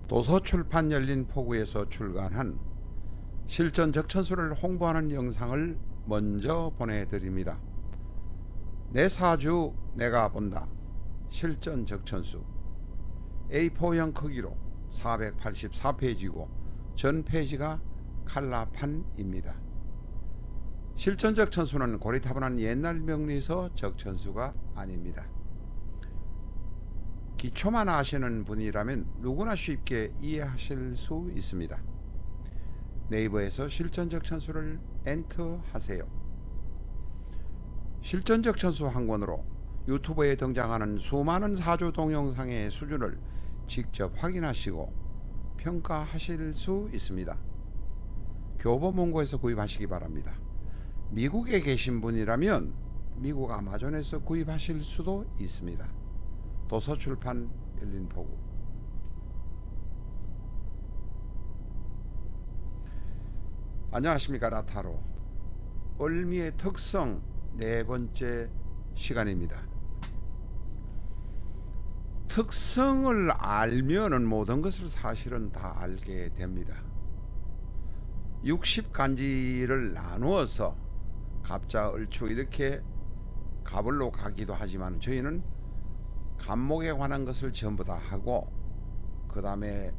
도서출판 열린포구에서 출간한 실전 적천수를 홍보하는 영상을 먼저 보내드립니다. 내 사주 내가 본다. 실전 적천수 A4형 크기로 484페이지고 전 페이지가 칼라판입니다. 실전 적천수는 고리타분한 옛날 명리서 적천수가 아닙니다. 기초만 아시는 분이라면 누구나 쉽게 이해하실 수 있습니다. 네이버에서 실전 적천수를 엔터하세요. 실전 적천수 한 권으로 유튜브에 등장하는 수많은 사주 동영상의 수준을 직접 확인하시고 평가하실 수 있습니다. 교보문고에서 구입하시기 바랍니다. 미국에 계신 분이라면 미국 아마존에서 구입하실 수도 있습니다. 도서출판 열린포구. 안녕하십니까. 라타로 을미의 특성 네 번째 시간입니다. 특성을 알면은 모든 것을 사실은 다 알게 됩니다. 60간지를 나누어서 갑자 을축 이렇게 갑을로 가기도 하지만 저희는 간목에 관한 것을 전부 다 하고 그 다음에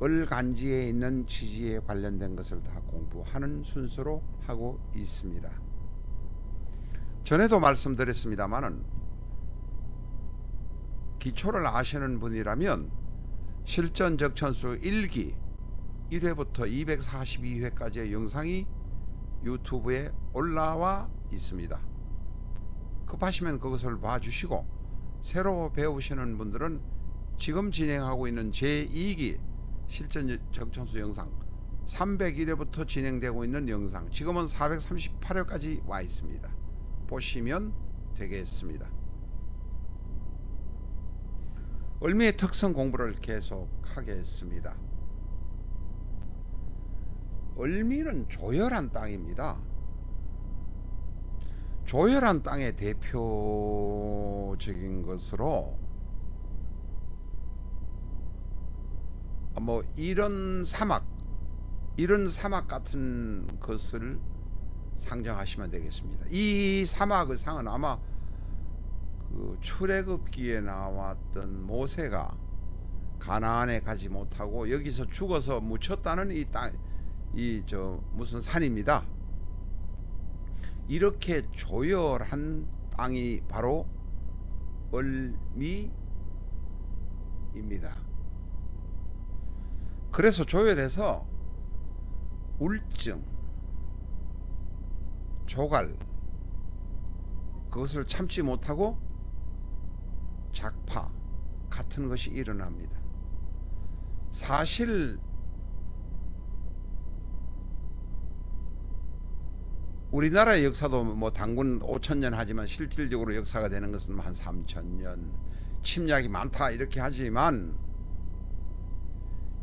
을간지에 있는 지지에 관련된 것을 다 공부하는 순서로 하고 있습니다. 전에도 말씀드렸습니다만은 기초를 아시는 분이라면 실전 적천수 1기 1회부터 242회까지의 영상이 유튜브에 올라와 있습니다. 급하시면 그것을 봐주시고 새로 배우시는 분들은 지금 진행하고 있는 제2기 실전 적천수 영상 301회부터 진행되고 있는 영상 지금은 438회까지 와 있습니다. 보시면 되겠습니다. 을미의 특성 공부를 계속 하겠습니다. 을미는 조열한 땅입니다. 조열한 땅의 대표적인 것으로 이런 사막 같은 것을 상정하시면 되겠습니다. 이 사막의 상은 아마 그 출애굽기에 나왔던 모세가 가나안에 가지 못하고 여기서 죽어서 묻혔다는 이 땅, 무슨 산입니다. 이렇게 조열한 땅이 바로 을미입니다. 그래서 조열해서 울증, 조갈 그것을 참지 못하고 작파 같은 것이 일어납니다. 사실 우리나라의 역사도 단군 5,000년 하지만 실질적으로 역사가 되는 것은 한 3,000년 침략이 많다 이렇게 하지만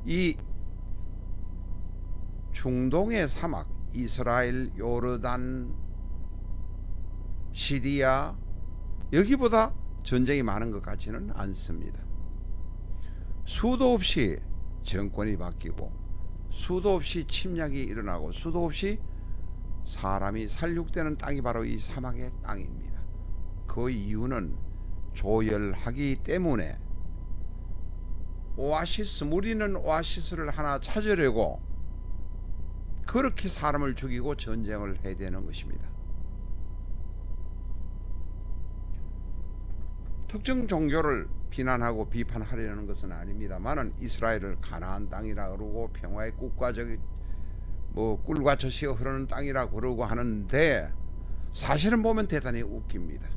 이 중동의 사막 이스라엘, 요르단, 시리아 여기보다 전쟁이 많은 것 같지는 않습니다. 수도 없이 정권이 바뀌고 수도 없이 침략이 일어나고 수도 없이 사람이 살육되는 땅이 바로 이 사막의 땅입니다. 그 이유는 조열하기 때문에 오아시스, 무리는 오아시스를 하나 찾으려고 그렇게 사람을 죽이고 전쟁을 해야 되는 것입니다. 특정 종교를 비난하고 비판하려는 것은 아닙니다만은 이스라엘을 가나안 땅이라 그러고 평화의 꿀과 꿀과 젖이 흐르는 땅이라 그러고 하는데 사실은 보면 대단히 웃깁니다.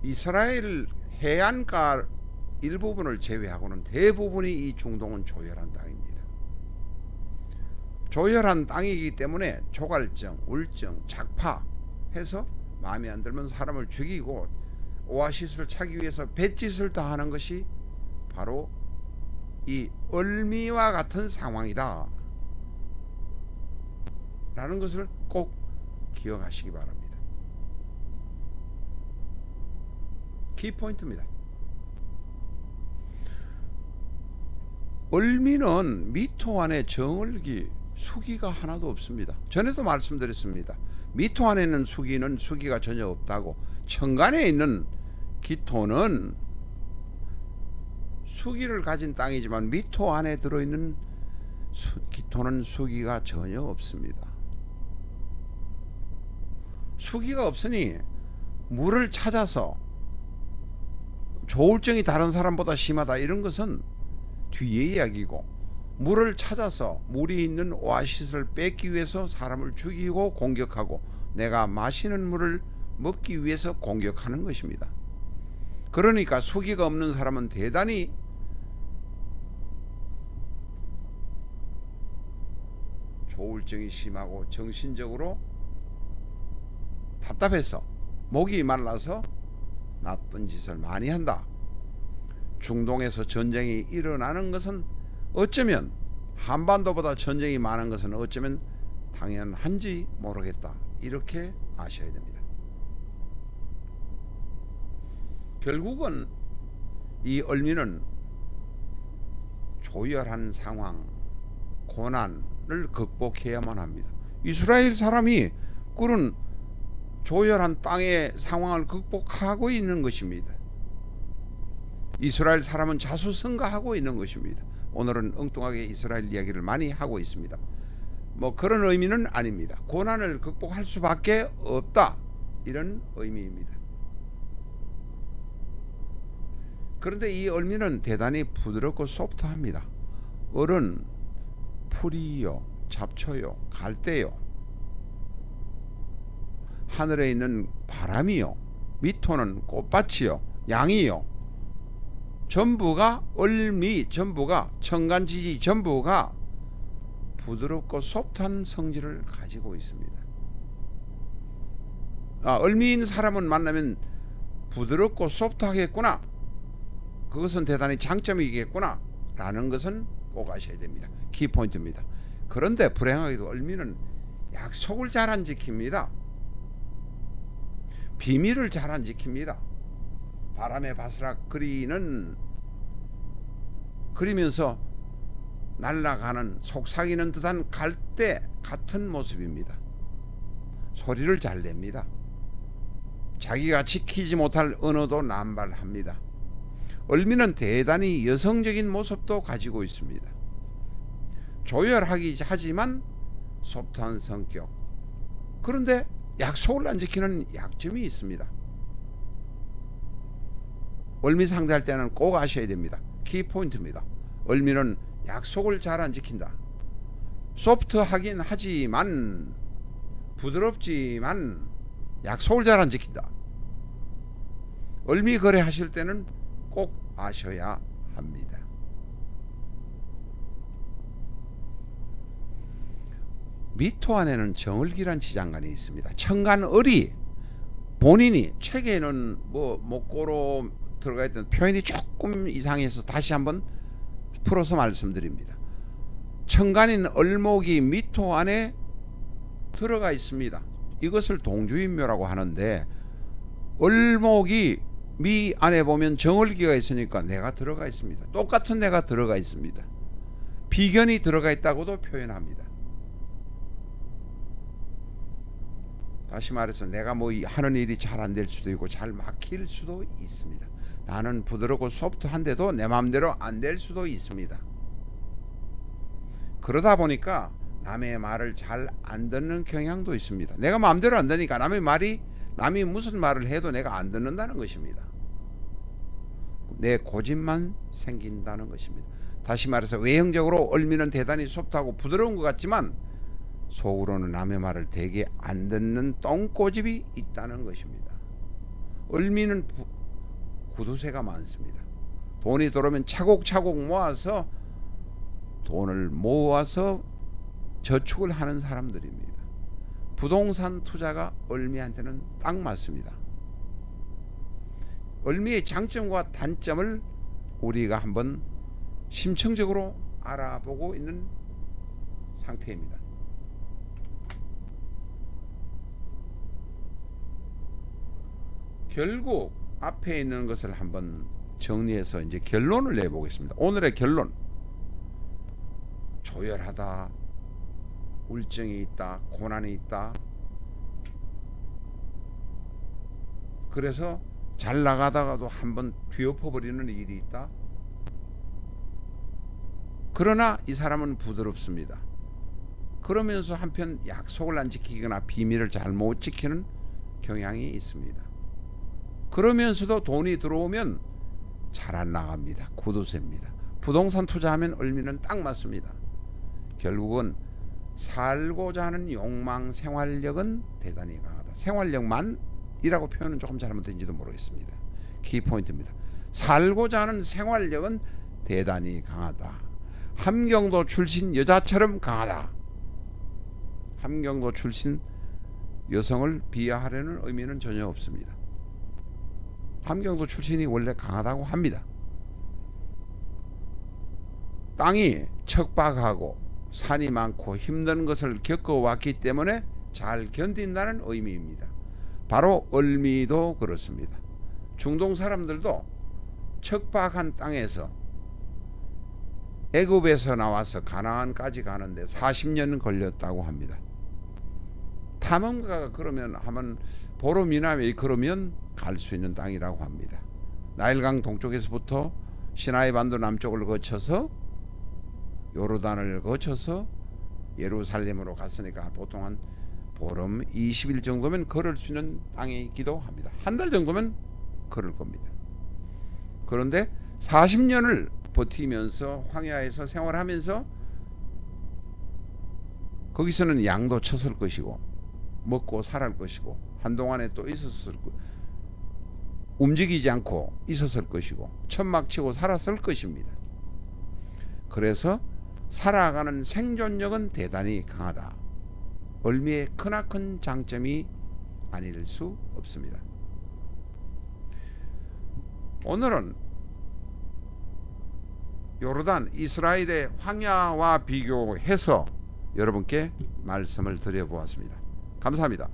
이스라엘 해안가 일부분을 제외하고는 대부분이 이 중동은 조열한 땅입니다. 조열한 땅이기 때문에 조갈증, 울증, 작파 해서 마음에 안 들면 사람을 죽이고 오아시스를 찾기 위해서 뱃짓을 다 하는 것이 바로 이 을미와 같은 상황이다 라는 것을 꼭 기억하시기 바랍니다. 키포인트입니다. 을미는 미토 안에 정을기, 수기가 하나도 없습니다. 전에도 말씀드렸습니다. 미토 안에 있는 수기는 수기가 전혀 없다고. 천간에 있는 기토는 수기를 가진 땅이지만 미토 안에 들어있는 기토는 수기가 전혀 없습니다. 수기가 없으니 물을 찾아서 조울증이 다른 사람보다 심하다 이런 것은 뒤의 이야기고, 물을 찾아서 물이 있는 오아시스를 뺏기 위해서 사람을 죽이고 공격하고 내가 마시는 물을 먹기 위해서 공격하는 것입니다. 그러니까 수기가 없는 사람은 대단히 조울증이 심하고 정신적으로 답답해서 목이 말라서 나쁜 짓을 많이 한다. 중동에서 전쟁이 일어나는 것은 어쩌면 한반도보다 전쟁이 많은 것은 어쩌면 당연한지 모르겠다. 이렇게 아셔야 됩니다. 결국은 이 을미는 조열한 상황, 고난을 극복해야만 합니다. 이스라엘 사람이 그런 조열한 땅의 상황을 극복하고 있는 것입니다. 이스라엘 사람은 자수성가하고 있는 것입니다. 오늘은 엉뚱하게 이스라엘 이야기를 많이 하고 있습니다. 뭐 그런 의미는 아닙니다. 고난을 극복할 수밖에 없다, 이런 의미입니다. 그런데 이 을미는 대단히 부드럽고 소프트합니다. 을은 풀이요, 잡초요, 갈대요, 하늘에 있는 바람이요, 미토는 꽃밭이요, 양이요, 전부가 을미, 전부가 천간지지, 전부가 부드럽고 소프트한 성질을 가지고 있습니다. 을미인 사람은 만나면 부드럽고 소프트하겠구나, 그것은 대단히 장점이겠구나 라는 것은 꼭 아셔야 됩니다. 키포인트입니다. 그런데 불행하게도 을미는 약속을 잘 안 지킵니다. 비밀을 잘 안 지킵니다. 바람에 바스락 그리면서 날아가는 속삭이는 듯한 갈대 같은 모습입니다. 소리를 잘 냅니다. 자기가 지키지 못할 언어도 남발합니다. 을미는 대단히 여성적인 모습도 가지고 있습니다. 조열하기 하지만 소프트한 성격, 그런데 약속을 안 지키는 약점이 있습니다. 을미 상대할 때는 꼭 아셔야 됩니다. 키포인트입니다. 을미는 약속을 잘 안 지킨다. 소프트하긴 하지만, 부드럽지만 약속을 잘 안 지킨다. 을미 거래하실 때는 꼭 아셔야 합니다. 미토 안에는 정을기란 지장간이 있습니다. 천간을이 본인이 책에는 뭐 목고로 들어가 있던 표현이 조금 이상해서 다시 한번 풀어서 말씀드립니다. 천간인 을목이 미토 안에 들어가 있습니다. 이것을 동주인묘라고 하는데, 을목이 미 안에 보면 정을기가 있으니까 내가 들어가 있습니다. 똑같은 내가 들어가 있습니다. 비견이 들어가 있다고도 표현합니다. 다시 말해서 내가 뭐 하는 일이 잘 안 될 수도 있고 잘 막힐 수도 있습니다. 나는 부드럽고 소프트한데도 내 마음대로 안 될 수도 있습니다. 그러다 보니까 남의 말을 잘 안 듣는 경향도 있습니다. 내가 마음대로 안 되니까 남이 무슨 말을 해도 내가 안 듣는다는 것입니다. 내 고집만 생긴다는 것입니다. 다시 말해서 외형적으로 을미는 대단히 소프트하고 부드러운 것 같지만 속으로는 남의 말을 되게 안 듣는 똥고집이 있다는 것입니다. 을미는 구두쇠가 많습니다. 돈이 들어오면 차곡차곡 모아서 돈을 모아서 저축을 하는 사람들입니다. 부동산 투자가 을미한테는 딱 맞습니다. 을미의 장점과 단점을 우리가 한번 심층적으로 알아보고 있는 상태입니다. 결국 앞에 있는 것을 한번 정리해서 이제 결론을 내보겠습니다. 오늘의 결론. 조열하다, 울증이 있다, 고난이 있다. 그래서 잘 나가다가도 한번 뒤엎어버리는 일이 있다. 그러나 이 사람은 부드럽습니다. 그러면서 한편 약속을 안 지키거나 비밀을 잘못 지키는 경향이 있습니다. 그러면서도 돈이 들어오면 잘 안 나갑니다. 구두쇠입니다. 부동산 투자하면 을미는 딱 맞습니다. 결국은 살고자 하는 욕망, 생활력은 대단히 강하다. 생활력만이라고 표현은 조금 잘못된지도 모르겠습니다. 키포인트입니다. 살고자 하는 생활력은 대단히 강하다. 함경도 출신 여자처럼 강하다. 함경도 출신 여성을 비하하려는 의미는 전혀 없습니다. 함경도 출신이 원래 강하다고 합니다. 땅이 척박하고 산이 많고 힘든 것을 겪어왔기 때문에 잘 견딘다는 의미입니다. 바로 을미도 그렇습니다. 중동 사람들도 척박한 땅에서 애굽에서 나와서 가나안까지 가는데 40년 걸렸다고 합니다. 탐험가가 그러면 하면 보름이나 그러면 갈 수 있는 땅이라고 합니다. 나일강 동쪽에서부터 시나이 반도 남쪽을 거쳐서 요르단을 거쳐서 예루살렘으로 갔으니까 보통 한 보름 20일 정도면 걸을 수 있는 땅이기도 합니다. 한 달 정도면 걸을 겁니다. 그런데 40년을 버티면서 황야에서 생활하면서 거기서는 양도 쳤을 것이고 먹고 살할 것이고 한동안에 또 있었을 움직이지 않고 있었을 것이고 천막 치고 살았을 것입니다. 그래서 살아가는 생존력은 대단히 강하다. 을미의 크나큰 장점이 아닐 수 없습니다. 오늘은 요르단 이스라엘의 황야와 비교해서 여러분께 말씀을 드려보았습니다. 감사합니다.